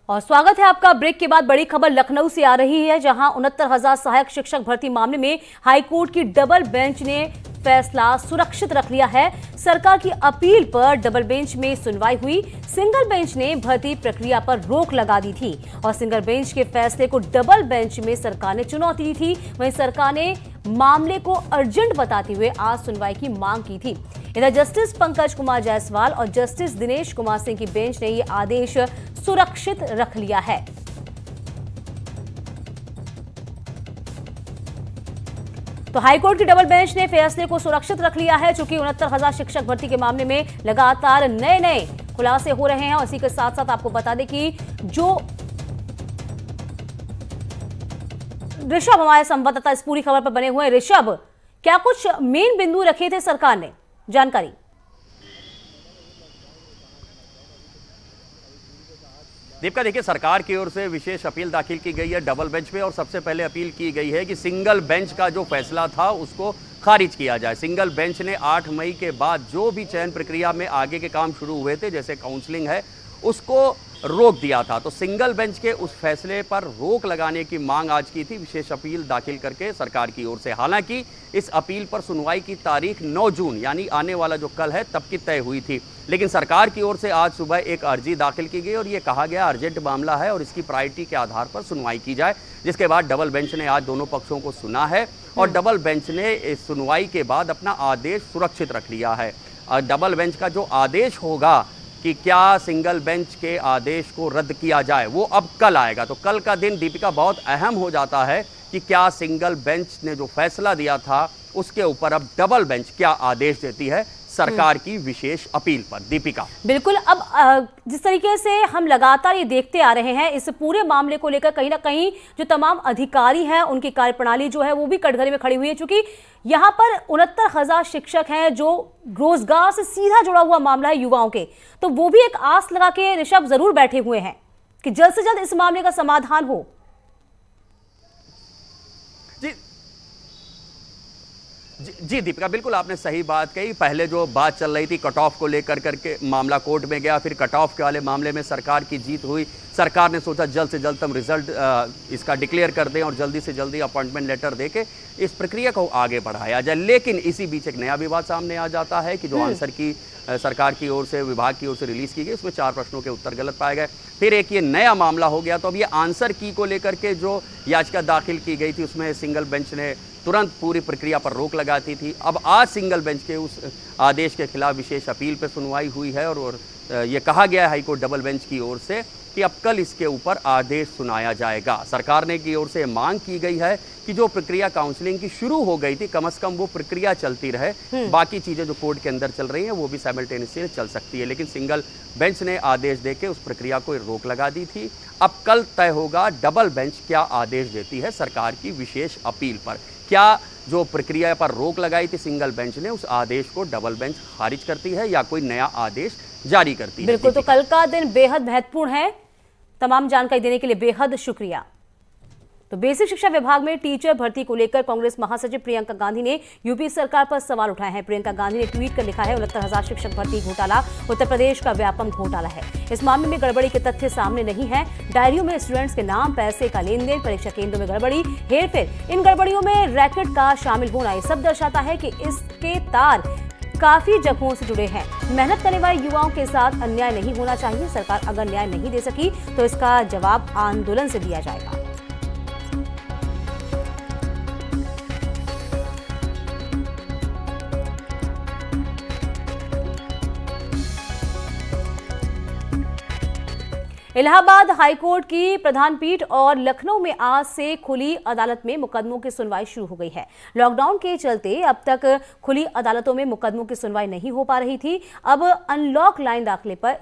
और स्वागत है आपका। ब्रेक के बाद बड़ी खबर लखनऊ से आ रही है, जहां 69,000 सहायक शिक्षक भर्ती मामले में हाईकोर्ट की डबल बेंच ने फैसला सुरक्षित रख लिया है। सरकार की अपील पर डबल बेंच में सुनवाई हुई। सिंगल बेंच ने भर्ती प्रक्रिया पर रोक लगा दी थी और सिंगल बेंच के फैसले को डबल बेंच में सरकार ने चुनौती दी थी। वहीं सरकार ने मामले को अर्जेंट बताते हुए आज सुनवाई की मांग की थी। इधर जस्टिस पंकज कुमार जायसवाल और जस्टिस दिनेश कुमार सिंह की बेंच ने यह आदेश सुरक्षित रख लिया है। तो हाईकोर्ट की डबल बेंच ने फैसले को सुरक्षित रख लिया है, चूंकि 69,000 शिक्षक भर्ती के मामले में लगातार नए खुलासे हो रहे हैं। और इसी के साथ साथ आपको बता दें कि जो ऋषभ हमारे संवाददाता इस पूरी खबर पर बने हुए हैं। ऋषभ, क्या कुछ मेन बिंदु रखे थे सरकार ने, जानकारी? दीपिका, देखिए, सरकार की ओर से विशेष अपील दाखिल की गई है डबल बेंच पे और सबसे पहले अपील की गई है कि सिंगल बेंच का जो फैसला था उसको खारिज किया जाए। सिंगल बेंच ने 8 मई के बाद जो भी चयन प्रक्रिया में आगे के काम शुरू हुए थे, जैसे काउंसलिंग है, उसको रोक दिया था। तो सिंगल बेंच के उस फैसले पर रोक लगाने की मांग आज की थी विशेष अपील दाखिल करके सरकार की ओर से। हालांकि इस अपील पर सुनवाई की तारीख 9 जून यानी आने वाला जो कल है तब की तय हुई थी, लेकिन सरकार की ओर से आज सुबह एक अर्जी दाखिल की गई और ये कहा गया अर्जेंट मामला है और इसकी प्रायोरिटी के आधार पर सुनवाई की जाए। जिसके बाद डबल बेंच ने आज दोनों पक्षों को सुना है और डबल बेंच ने इस सुनवाई के बाद अपना आदेश सुरक्षित रख लिया है। डबल बेंच का जो आदेश होगा कि क्या सिंगल बेंच के आदेश को रद्द किया जाए, वो अब कल आएगा। तो कल का दिन, दीपिका, बहुत अहम हो जाता है कि क्या सिंगल बेंच ने जो फैसला दिया था उसके ऊपर अब डबल बेंच क्या आदेश देती है सरकार की विशेष अपील पर। दीपिका, बिल्कुल। अब जिस तरीके से हम लगातार ये देखते आ रहे हैं, इस पूरे मामले को लेकर कहीं ना कहीं जो तमाम अधिकारी हैं उनकी कार्यप्रणाली जो है वो भी कटघरे में खड़ी हुई है, क्योंकि यहाँ पर 69,000 शिक्षक हैं जो रोजगार से सीधा जुड़ा हुआ मामला है युवाओं के। तो वो भी एक आस लगा के ऋषभ जरूर बैठे हुए हैं कि जल्द से जल्द इस मामले का समाधान हो। जी दीपिका, बिल्कुल आपने सही बात कही। पहले जो बात चल रही थी कट ऑफ को लेकर करके मामला कोर्ट में गया, फिर कट ऑफ के वाले मामले में सरकार की जीत हुई। सरकार ने सोचा जल्द से जल्द हम रिजल्ट इसका डिक्लेयर कर दें और जल्दी से जल्दी अपॉइंटमेंट लेटर देके इस प्रक्रिया को आगे बढ़ाया जाए। लेकिन इसी बीच एक नया विवाद सामने आ जाता है कि जो आंसर की सरकार की ओर से, विभाग की ओर से रिलीज की गई, उसमें 4 प्रश्नों के उत्तर गलत पाए गए। फिर एक ये नया मामला हो गया। तो अब ये आंसर की को लेकर के जो याचिका दाखिल की गई थी उसमें सिंगल बेंच ने तुरंत पूरी प्रक्रिया पर रोक लगाती थी। अब आज सिंगल बेंच के उस आदेश के खिलाफ विशेष अपील पर सुनवाई हुई है और ये कहा गया है हाईकोर्ट डबल बेंच की ओर से कि अब कल इसके ऊपर आदेश सुनाया जाएगा। सरकार ने की ओर से मांग की गई है कि जो प्रक्रिया काउंसलिंग की शुरू हो गई थी, कम से कम वो प्रक्रिया चलती रहे। बाकी चीजें जो कोर्ट के अंदर चल रही हैं वो भी साइमल्टेनियसली चल सकती है, लेकिन सिंगल बेंच ने आदेश देके उस प्रक्रिया को रोक लगा दी थी। अब कल तय होगा डबल बेंच क्या आदेश देती है सरकार की विशेष अपील पर। क्या जो प्रक्रिया पर रोक लगाई थी सिंगल बेंच ने, उस आदेश को डबल बेंच खारिज करती है या कोई नया आदेश जारी करती है? बिल्कुल। तो कल का दिन बेहद महत्वपूर्ण है। तमाम जानकारी देने के लिए बेहद शुक्रिया। तो बेसिक शिक्षा विभाग में टीचर भर्ती को लेकर कांग्रेस महासचिव प्रियंका गांधी ने यूपी सरकार पर सवाल उठाए हैं। प्रियंका गांधी ने ट्वीट कर लिखा है, 69,000 शिक्षक भर्ती घोटाला उत्तर प्रदेश का व्यापक घोटाला है। इस मामले में गड़बड़ी के तथ्य सामने नहीं है। डायरियों में स्टूडेंट्स के नाम, पैसे का लेन देन, परीक्षा केंद्रों में गड़बड़ी, हेरफेर, इन गड़बड़ियों में रैकेट का शामिल होना, ये सब दर्शाता है कि इसके तार काफी जगहों से जुड़े हैं। मेहनत करने वाले युवाओं के साथ अन्याय नहीं होना चाहिए। सरकार अगर न्याय नहीं दे सकी तो इसका जवाब आंदोलन से दिया जाएगा। इलाहाबाद हाईकोर्ट की प्रधान पीठ और लखनऊ में आज से खुली अदालत में मुकदमों की सुनवाई शुरू हो गई है। लॉकडाउन के चलते अब तक खुली अदालतों में मुकदमों की सुनवाई नहीं हो पा रही थी। अब अनलॉक लाइन दाखिले पर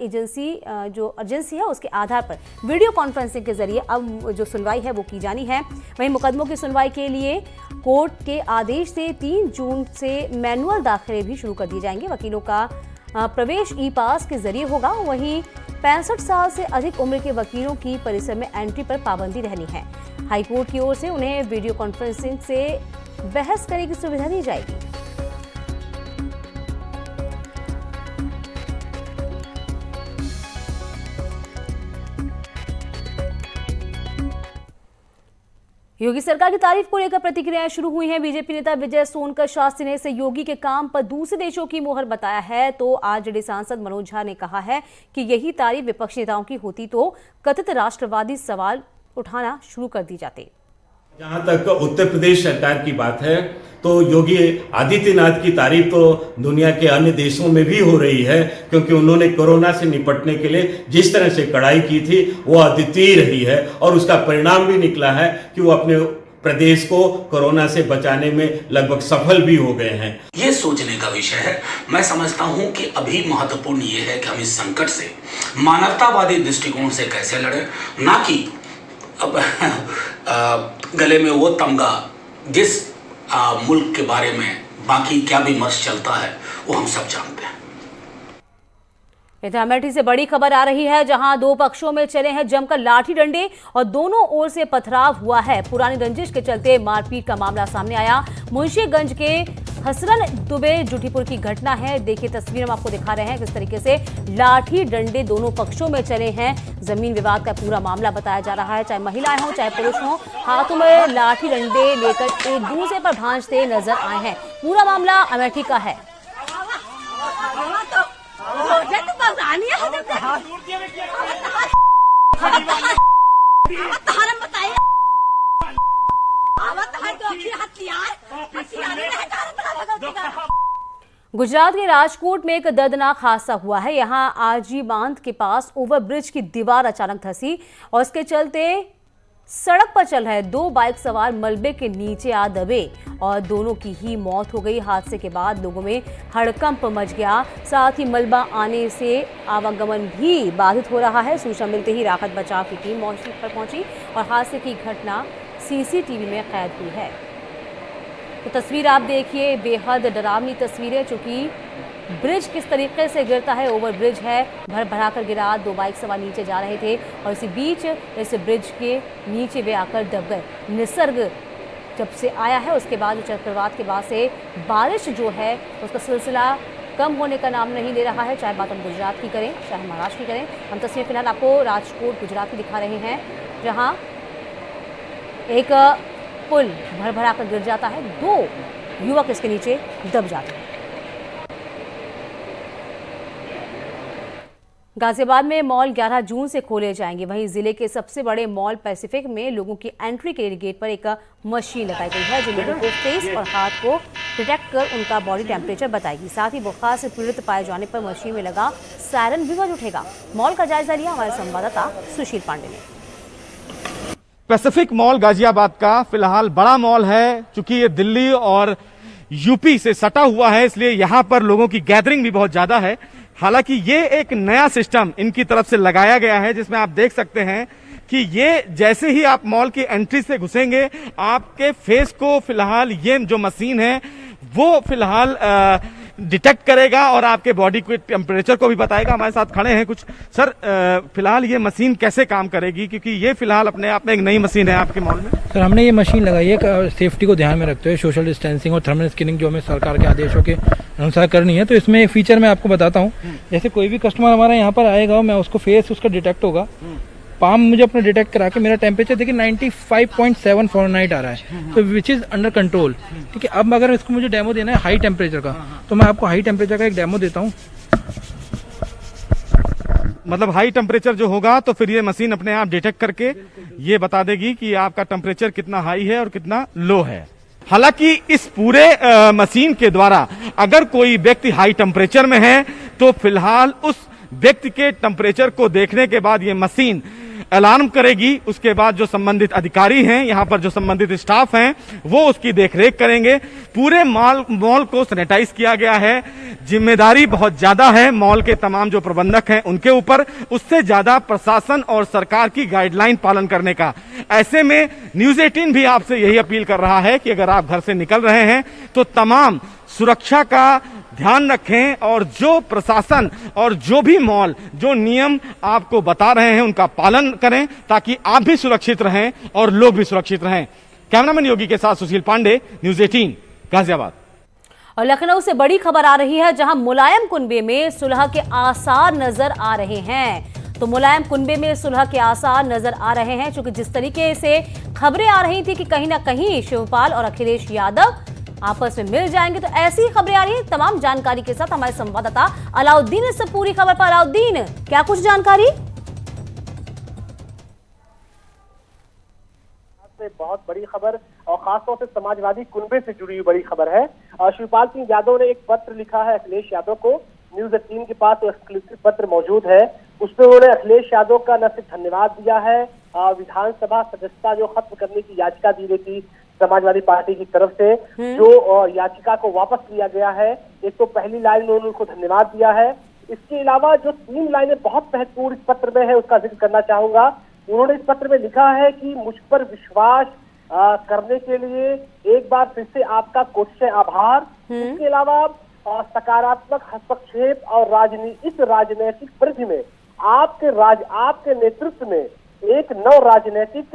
जो एजेंसी है उसके आधार पर वीडियो कॉन्फ्रेंसिंग के जरिए अब जो सुनवाई है वो की जानी है। वहीं मुकदमों की सुनवाई के लिए कोर्ट के आदेश से 3 जून से मैनुअल दाखिले भी शुरू कर दिए जाएंगे। वकीलों का प्रवेश ई पास के जरिए होगा। वहीं 65 साल से अधिक उम्र के वकीलों की परिसर में एंट्री पर पाबंदी रहनी है। हाईकोर्ट की ओर से उन्हें वीडियो कॉन्फ्रेंसिंग से बहस करने की सुविधा दी जाएगी। योगी सरकार की तारीफ को लेकर प्रतिक्रियाएं शुरू हुई हैं। बीजेपी नेता विजय सोनकर शास्त्री ने इसे योगी के काम पर दूसरे देशों की मोहर बताया है। तो आरजेडी सांसद मनोज झा ने कहा है कि यही तारीफ विपक्षी नेताओं की होती तो कथित राष्ट्रवादी सवाल उठाना शुरू कर दी जाते। जहां तक उत्तर प्रदेश सरकार की बात है तो योगी आदित्यनाथ की तारीफ तो दुनिया के अन्य देशों में भी हो रही है, क्योंकि उन्होंने कोरोना से निपटने के लिए जिस तरह से कड़ाई की थी वो अद्वितीय रही है और उसका परिणाम भी निकला है कि वो अपने प्रदेश को कोरोना से बचाने में लगभग सफल भी हो गए हैं। ये सोचने का विषय है। मैं समझता हूं कि अभी महत्वपूर्ण ये है कि हम इस संकट से मानवतावादी दृष्टिकोण से कैसे लड़े, ना कि अब गले में वो तमगा जिस मुल्क के बारे में बाकी क्या विमर्श चलता है वो हम सब जानते हैं। इधर अमेठी से बड़ी खबर आ रही है, जहां दो पक्षों में चले हैं जमकर लाठी डंडे और दोनों ओर से पथराव हुआ है। पुरानी रंजिश के चलते मारपीट का मामला सामने आया। मुंशीगंज के हसरन दुबे जुटीपुर की घटना है। देखिए तस्वीर हम आपको दिखा रहे हैं किस तरीके से लाठी डंडे दोनों पक्षों में चले हैं। जमीन विवाद का पूरा मामला बताया जा रहा है। चाहे महिलाएं हों चाहे पुरुष हों, हाथों में लाठी डंडे लेकर एक दूसरे पर भांजते नजर आए हैं। पूरा मामला अमेठी का है। गुजरात के राजकोट में एक दर्दनाक हादसा हुआ है। यहां आरजी बांध के पास ओवरब्रिज की दीवार अचानक धंसी और इसके चलते सड़क पर चल रहे दो बाइक सवार मलबे के नीचे आ दबे और दोनों की ही मौत हो गई। हादसे के बाद लोगों में हड़कंप मच गया, साथ ही मलबा आने से आवागमन भी बाधित हो रहा है। सूचना मिलते ही राहत बचाव की टीम मौके पर पहुंची और हादसे की घटना सीसीटीवी में कैद हुई है। तो तस्वीर आप देखिए, बेहद डरावनी तस्वीरें, चूंकि ब्रिज किस तरीके से गिरता है। ओवर ब्रिज है, भर भरा कर गिरा। दो बाइक सवार नीचे जा रहे थे और इसी बीच इस ब्रिज के नीचे वे आकर दब गए। निसर्ग जब से आया है उसके बाद चक्रवात के बाद से बारिश जो है उसका सिलसिला कम होने का नाम नहीं ले रहा है। चाहे बात हम गुजरात की करें चाहे महाराष्ट्र की करें। हम तस्वीर फिलहाल आपको राजकोट गुजरात की दिखा रहे हैं, जहाँ एक पुल भर भरा कर गिर जाता है, दो युवक इसके नीचे दब जाते हैं। गाजियाबाद में मॉल 11 जून से खोले जाएंगे। वहीं जिले के सबसे बड़े मॉल पैसिफिक में लोगों की एंट्री के लिए गेट पर एक मशीन लगाई गई है जो लोगों को फेस और हाथ को डिटेक्ट कर उनका बॉडी टेम्परेचर बताएगी। साथ ही बुखार से पीड़ित पाए जाने पर मशीन में लगा सायरन भी बज उठेगा। मॉल का जायजा लिया हमारे संवाददाता सुशील पांडे ने। पैसिफिक मॉल गाजियाबाद का फिलहाल बड़ा मॉल है, चूंकि ये दिल्ली और यूपी से सटा हुआ है इसलिए यहाँ पर लोगों की गैदरिंग भी बहुत ज्यादा है। हालांकि ये एक नया सिस्टम इनकी तरफ से लगाया गया है जिसमें आप देख सकते हैं कि ये जैसे ही आप मॉल की एंट्री से घुसेंगे आपके फेस को फिलहाल ये जो मशीन है वो फिलहाल डिटेक्ट करेगा और आपके बॉडी के टेम्परेचर को भी बताएगा। हमारे साथ खड़े हैं कुछ सर, फिलहाल ये मशीन कैसे काम करेगी, क्योंकि ये फिलहाल अपने आप में एक नई मशीन है आपके मॉल में? सर हमने ये मशीन लगाई है सेफ्टी को ध्यान में रखते हुए, सोशल डिस्टेंसिंग और थर्मल स्क्रीनिंग जो हमें सरकार के आदेशों के अनुसार करनी है। तो इसमें एक फीचर मैं आपको बताता हूँ, जैसे कोई भी कस्टमर हमारा यहाँ पर आएगा मैं उसको फेस उसका डिटेक्ट होगा, पाम मुझे अपना डिटेक्ट करा के मेरा टेम्परेचर देखिए 95.7 फॉरेनहाइट आ रहा है, तो विच इज अंडर कंट्रोल। ठीक है, अब अगर इसको मुझे डेमो देना है हाई टेम्परेचर का, तो मैं आपको हाई टेम्परेचर का एक डेमो देता हूँ। मतलब हाई टेम्परेचर जो होगा तो फिर ये मशीन अपने आप डिटेक्ट करके ये बता देगी कि आपका टेम्परेचर कितना हाई है और कितना लो है। हालांकि इस पूरे मशीन के द्वारा अगर कोई व्यक्ति हाई टेम्परेचर में है तो फिलहाल उस व्यक्ति के टेम्परेचर को देखने के बाद ये मशीन अलार्म करेगी। उसके बाद जो संबंधित अधिकारी हैं, यहाँ पर जो संबंधित स्टाफ हैं, वो उसकी देखरेख करेंगे। पूरे मॉल को सैनिटाइज किया गया है। जिम्मेदारी बहुत ज्यादा है मॉल के तमाम जो प्रबंधक हैं उनके ऊपर, उससे ज्यादा प्रशासन और सरकार की गाइडलाइन पालन करने का। ऐसे में न्यूज 18 भी आपसे यही अपील कर रहा है कि अगर आप घर से निकल रहे हैं तो तमाम सुरक्षा का ध्यान रखें और जो प्रशासन और जो भी मॉल जो नियम आपको बता रहे हैं उनका पालन करें ताकि आप भी सुरक्षित रहें और लोग भी सुरक्षित रहें। कैमरामैन योगी के साथ सुशील पांडे, न्यूज 18 गाजियाबाद। और लखनऊ से बड़ी खबर आ रही है, जहां मुलायम कुनबे में सुलह के आसार नजर आ रहे हैं। तो मुलायम कुनबे में सुलह के आसार नजर आ रहे हैं, क्योंकि जिस तरीके से खबरें आ रही थी कि कहीं ना कहीं शिवपाल और अखिलेश यादव आपस में मिल जाएंगे। तो ऐसी खबरें आ रही है। तमाम जानकारी के साथ हमारे संवाददाता अलाउद्दीन इस पूरी खबर पर। अलाउद्दीन, क्या कुछ जानकारी? बहुत बड़ी खबर और खासतौर से समाजवादी कुनबे से जुड़ी हुई बड़ी खबर है। शिवपाल सिंह यादव ने एक पत्र लिखा है अखिलेश यादव को। न्यूज 18 के पास तो एक्सक्लूसिव पत्र मौजूद है। उसमें उन्होंने अखिलेश यादव का न सिर्फ धन्यवाद दिया है, विधानसभा सदस्यता जो खत्म करने की याचिका दी गई थी समाजवादी पार्टी की तरफ से, जो याचिका को वापस लिया गया है। एक तो पहली लाइन में उन्होंने उनको धन्यवाद दिया है। इसके अलावा जो 3 लाइनें बहुत महत्वपूर्ण इस पत्र में है उसका जिक्र करना चाहूंगा। उन्होंने इस पत्र में लिखा है कि मुझ पर विश्वास करने के लिए एक बार फिर से आपका कोटिशः आभार। इसके अलावा सकारात्मक हस्तक्षेप और इस राजनीतिक परिधि में आपके नेतृत्व में एक नव राजनीतिक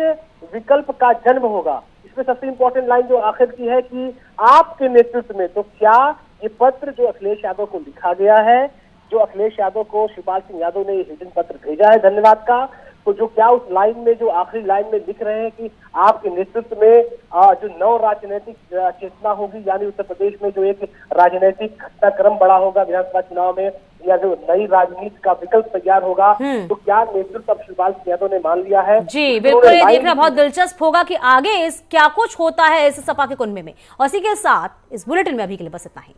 विकल्प का जन्म होगा। इसमें सबसे इंपॉर्टेंट लाइन जो आखिर की है कि आपके नेतृत्व में। तो क्या ये पत्र जो अखिलेश यादव को लिखा गया है, जो अखिलेश यादव को शिवपाल सिंह यादव ने हिडन पत्र भेजा है धन्यवाद का, तो जो क्या उस लाइन में जो आखिरी लाइन में लिख रहे हैं कि आपके नेतृत्व में जो नव राजनीतिक चेतना होगी, यानी उत्तर प्रदेश में जो एक राजनीतिक घटनाक्रम बड़ा होगा विधानसभा चुनाव में, या जो नई राजनीति का विकल्प तैयार होगा, तो क्या नेतृत्व अब शिवपाल सिंह यादव ने मान लिया है? जी बिल्कुल, ये देखना बहुत दिलचस्प होगा कि आगे क्या कुछ होता है इस सपा के कुनबे में। और इसी के साथ इस बुलेटिन में अभी के लिए बस इतना ही।